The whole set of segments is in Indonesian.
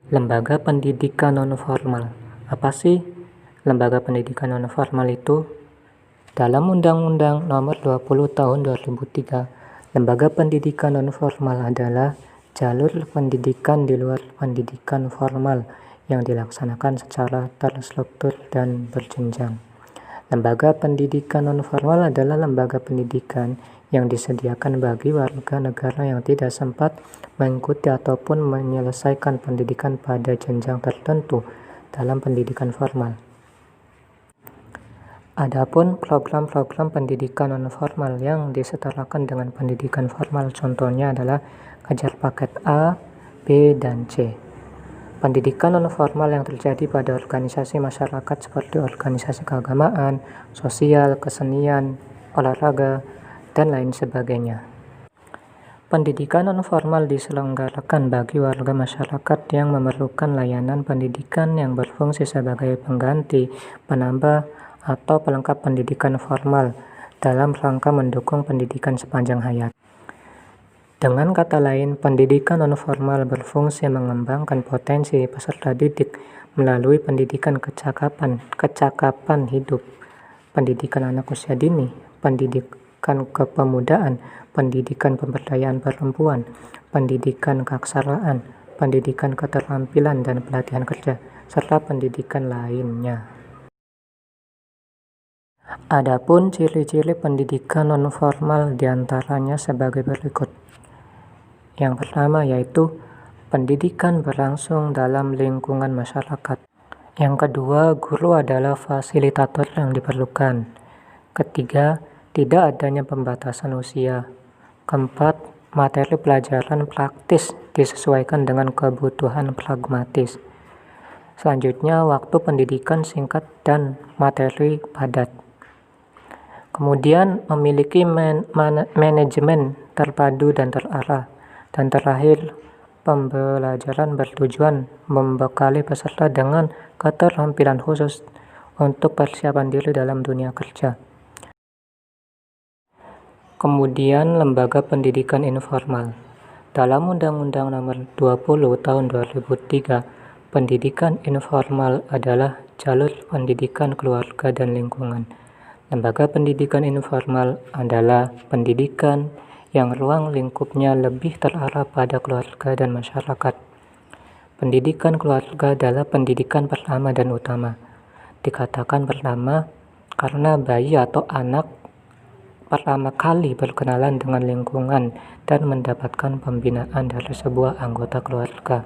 Lembaga pendidikan non-formal. Apa sih lembaga pendidikan non-formal itu? Dalam Undang-Undang Nomor 20 Tahun 2003, lembaga pendidikan non-formal adalah jalur pendidikan di luar pendidikan formal yang dilaksanakan secara terstruktur dan berjenjang. Lembaga pendidikan non-formal adalah lembaga pendidikan yang disediakan bagi warga negara yang tidak sempat mengikuti ataupun menyelesaikan pendidikan pada jenjang tertentu dalam pendidikan formal. Adapun program-program pendidikan non-formal yang disetarakan dengan pendidikan formal contohnya adalah Kejar Paket A, B, dan C. Pendidikan non-formal yang terjadi pada organisasi masyarakat seperti organisasi keagamaan, sosial, kesenian, olahraga, dan lain sebagainya. Pendidikan non-formal diselenggarakan bagi warga masyarakat yang memerlukan layanan pendidikan yang berfungsi sebagai pengganti, penambah, atau pelengkap pendidikan formal dalam rangka mendukung pendidikan sepanjang hayat. Dengan kata lain, pendidikan non-formal berfungsi mengembangkan potensi peserta didik melalui pendidikan kecakapan hidup, pendidikan anak usia dini, pendidikan kepemudaan, pendidikan pemberdayaan perempuan, pendidikan keaksaraan, pendidikan keterampilan dan pelatihan kerja, serta pendidikan lainnya. Adapun ciri-ciri pendidikan non-formal diantaranya sebagai berikut. Yang pertama yaitu pendidikan berlangsung dalam lingkungan masyarakat. Yang kedua, guru adalah fasilitator yang diperlukan. Ketiga, tidak adanya pembatasan usia. Keempat, materi pelajaran praktis disesuaikan dengan kebutuhan pragmatis. Selanjutnya, waktu pendidikan singkat dan materi padat. Kemudian, memiliki manajemen terpadu dan terarah. Dan terakhir, pembelajaran bertujuan membekali peserta dengan keterampilan khusus untuk persiapan diri dalam dunia kerja. Kemudian, lembaga pendidikan informal. Dalam Undang-Undang Nomor 20 Tahun 2003, pendidikan informal adalah jalur pendidikan keluarga dan lingkungan. Lembaga pendidikan informal adalah pendidikan yang ruang lingkupnya lebih terarah pada keluarga dan masyarakat. Pendidikan keluarga adalah pendidikan pertama dan utama. Dikatakan pertama karena bayi atau anak pertama kali berkenalan dengan lingkungan dan mendapatkan pembinaan dari sebuah anggota keluarga.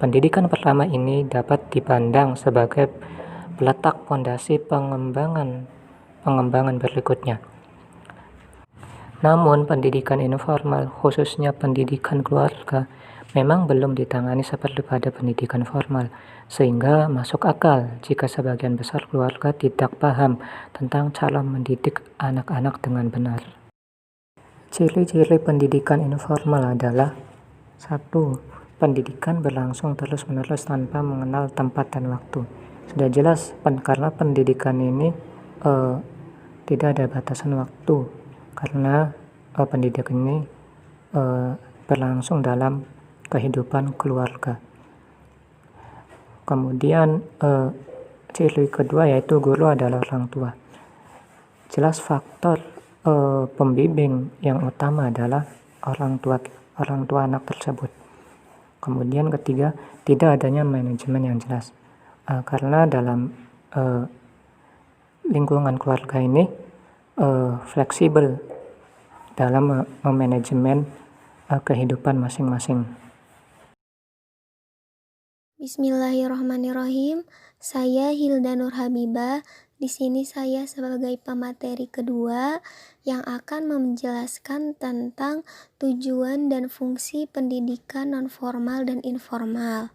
Pendidikan pertama ini dapat dipandang sebagai peletak fondasi pengembangan berikutnya. Namun, pendidikan informal, khususnya pendidikan keluarga, memang belum ditangani seperti pada pendidikan formal, sehingga masuk akal jika sebagian besar keluarga tidak paham tentang cara mendidik anak-anak dengan benar. Ciri-ciri pendidikan informal adalah 1. Pendidikan berlangsung terus-menerus tanpa mengenal tempat dan waktu. Sudah jelas, karena pendidikan ini tidak ada batasan waktu, karena pendidikan ini berlangsung dalam kehidupan keluarga. Kemudian ciri kedua yaitu guru adalah orang tua. Jelas faktor pembimbing yang utama adalah orang tua anak tersebut. Kemudian ketiga, tidak adanya manajemen yang jelas, karena dalam lingkungan keluarga ini fleksibel dalam memanajemen kehidupan masing-masing. Bismillahirrahmanirrahim. Saya Hilda Nur Habibah. Di sini saya sebagai pemateri kedua yang akan menjelaskan tentang tujuan dan fungsi pendidikan non-formal dan informal.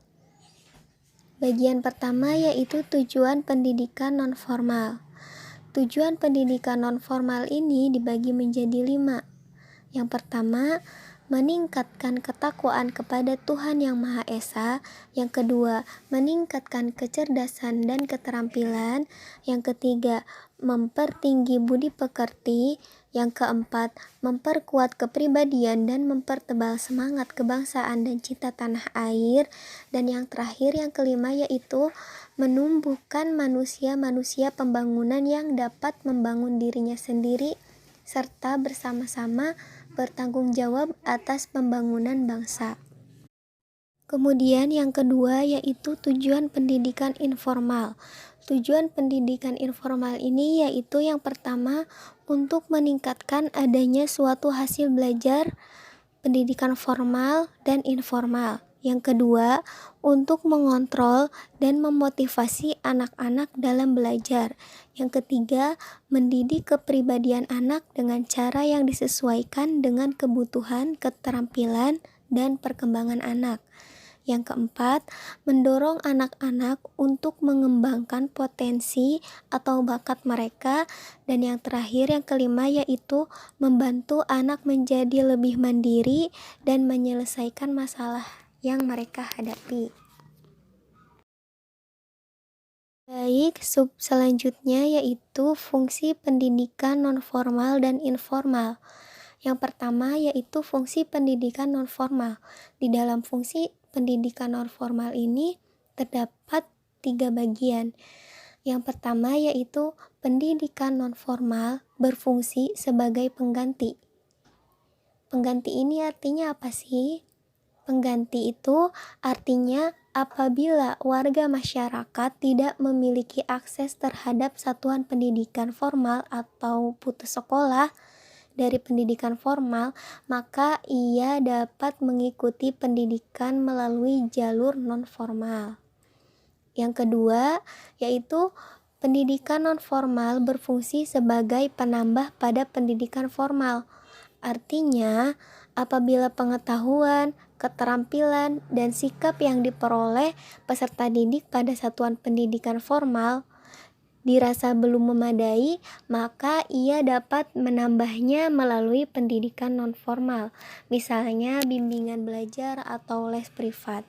Bagian pertama yaitu tujuan pendidikan non-formal. Tujuan pendidikan non-formal ini dibagi menjadi 5. Yang pertama, meningkatkan ketakwaan kepada Tuhan Yang Maha Esa. Yang kedua, meningkatkan kecerdasan dan keterampilan. Yang ketiga, mempertinggi budi pekerti. Yang keempat, memperkuat kepribadian dan mempertebal semangat kebangsaan dan cinta tanah air. Dan yang terakhir, yang kelima, yaitu menumbuhkan manusia-manusia pembangunan yang dapat membangun dirinya sendiri serta bersama-sama bertanggung jawab atas pembangunan bangsa. Kemudian yang kedua yaitu tujuan pendidikan informal. Tujuan pendidikan informal ini yaitu yang pertama untuk meningkatkan adanya suatu hasil belajar pendidikan formal dan informal. Yang kedua, untuk mengontrol dan memotivasi anak-anak dalam belajar. Yang ketiga, mendidik kepribadian anak dengan cara yang disesuaikan dengan kebutuhan, keterampilan, dan perkembangan anak. Yang keempat, mendorong anak-anak untuk mengembangkan potensi atau bakat mereka. Dan yang terakhir, yang kelima, yaitu membantu anak menjadi lebih mandiri dan menyelesaikan masalah yang mereka hadapi. Baik, selanjutnya yaitu fungsi pendidikan nonformal dan informal. Yang pertama yaitu fungsi pendidikan nonformal. Di dalam fungsi pendidikan nonformal ini terdapat 3 bagian. Yang pertama yaitu pendidikan nonformal berfungsi sebagai pengganti. Pengganti ini artinya apa sih? Pengganti itu artinya apabila warga masyarakat tidak memiliki akses terhadap satuan pendidikan formal atau putus sekolah dari pendidikan formal, maka ia dapat mengikuti pendidikan melalui jalur non-formal. Yang kedua, yaitu pendidikan non-formal berfungsi sebagai penambah pada pendidikan formal. Artinya, apabila pengetahuan, keterampilan, dan sikap yang diperoleh peserta didik pada satuan pendidikan formal dirasa belum memadai, maka ia dapat menambahnya melalui pendidikan non-formal, misalnya bimbingan belajar atau les privat.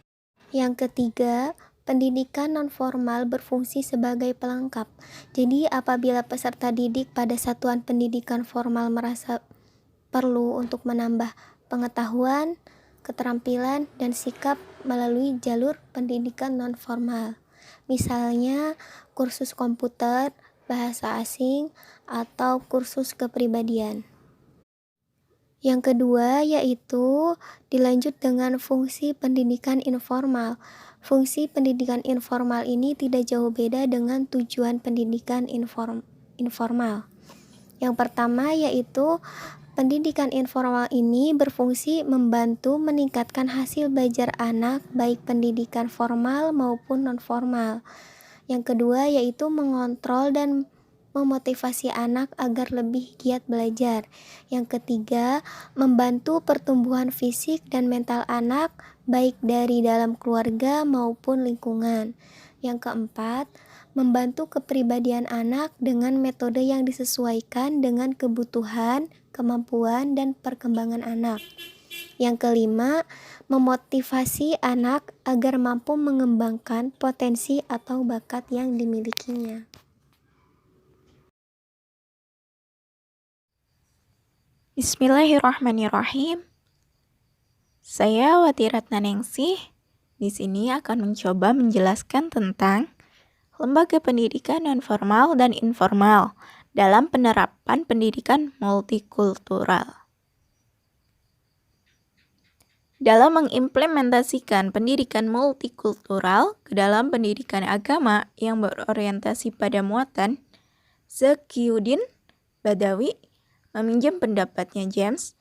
Yang ketiga, pendidikan non-formal berfungsi sebagai pelengkap. Jadi, apabila peserta didik pada satuan pendidikan formal merasa perlu untuk menambah pengetahuan, keterampilan, dan sikap melalui jalur pendidikan non-formal. Misalnya kursus komputer, bahasa asing, atau kursus kepribadian. Yang kedua yaitu dilanjut dengan fungsi pendidikan informal. Fungsi pendidikan informal ini tidak jauh beda dengan tujuan pendidikan informal. Yang pertama yaitu pendidikan informal ini berfungsi membantu meningkatkan hasil belajar anak baik pendidikan formal maupun non-formal. Yang kedua yaitu mengontrol dan memotivasi anak agar lebih giat belajar. Yang ketiga, membantu pertumbuhan fisik dan mental anak baik dari dalam keluarga maupun lingkungan. Yang keempat, membantu kepribadian anak dengan metode yang disesuaikan dengan kebutuhan, kemampuan, dan perkembangan anak. Yang kelima, memotivasi anak agar mampu mengembangkan potensi atau bakat yang dimilikinya. Bismillahirrahmanirrahim. Saya Wati Ratnaningsih. Di sini akan mencoba menjelaskan tentang lembaga pendidikan non-formal dan informal dalam penerapan pendidikan multikultural. Dalam mengimplementasikan pendidikan multikultural ke dalam pendidikan agama yang berorientasi pada muatan, Zakiuddin Badawi meminjam pendapatnya James.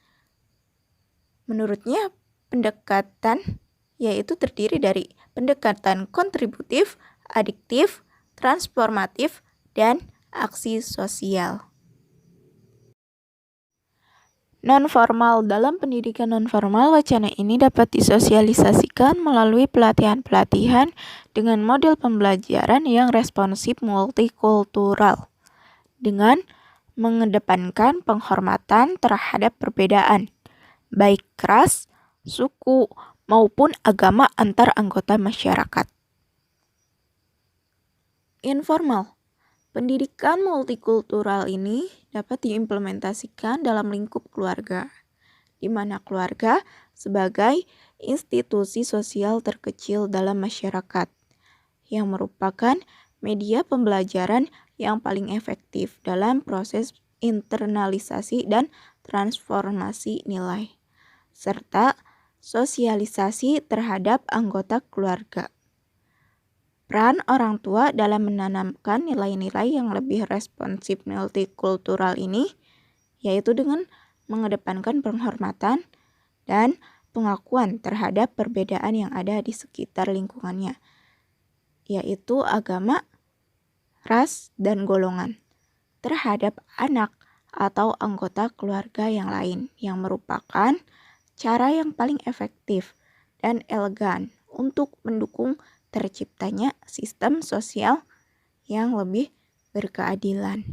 Menurutnya, pendekatan yaitu terdiri dari pendekatan kontributif, adiktif, transformatif, dan aksi sosial. Non-formal. Dalam pendidikan non-formal, wacana ini dapat disosialisasikan melalui pelatihan-pelatihan dengan model pembelajaran yang responsif multikultural, dengan mengedepankan penghormatan terhadap perbedaan baik ras, suku, maupun agama antar anggota masyarakat. Informal. Pendidikan multikultural ini dapat diimplementasikan dalam lingkup keluarga, di mana keluarga sebagai institusi sosial terkecil dalam masyarakat, yang merupakan media pembelajaran yang paling efektif dalam proses internalisasi dan transformasi nilai, serta sosialisasi terhadap anggota keluarga. Peran orang tua dalam menanamkan nilai-nilai yang lebih responsif multikultural ini, yaitu dengan mengedepankan penghormatan dan pengakuan terhadap perbedaan yang ada di sekitar lingkungannya, yaitu agama, ras, dan golongan, terhadap anak atau anggota keluarga yang lain, yang merupakan cara yang paling efektif dan elegan untuk mendukung terciptanya sistem sosial yang lebih berkeadilan.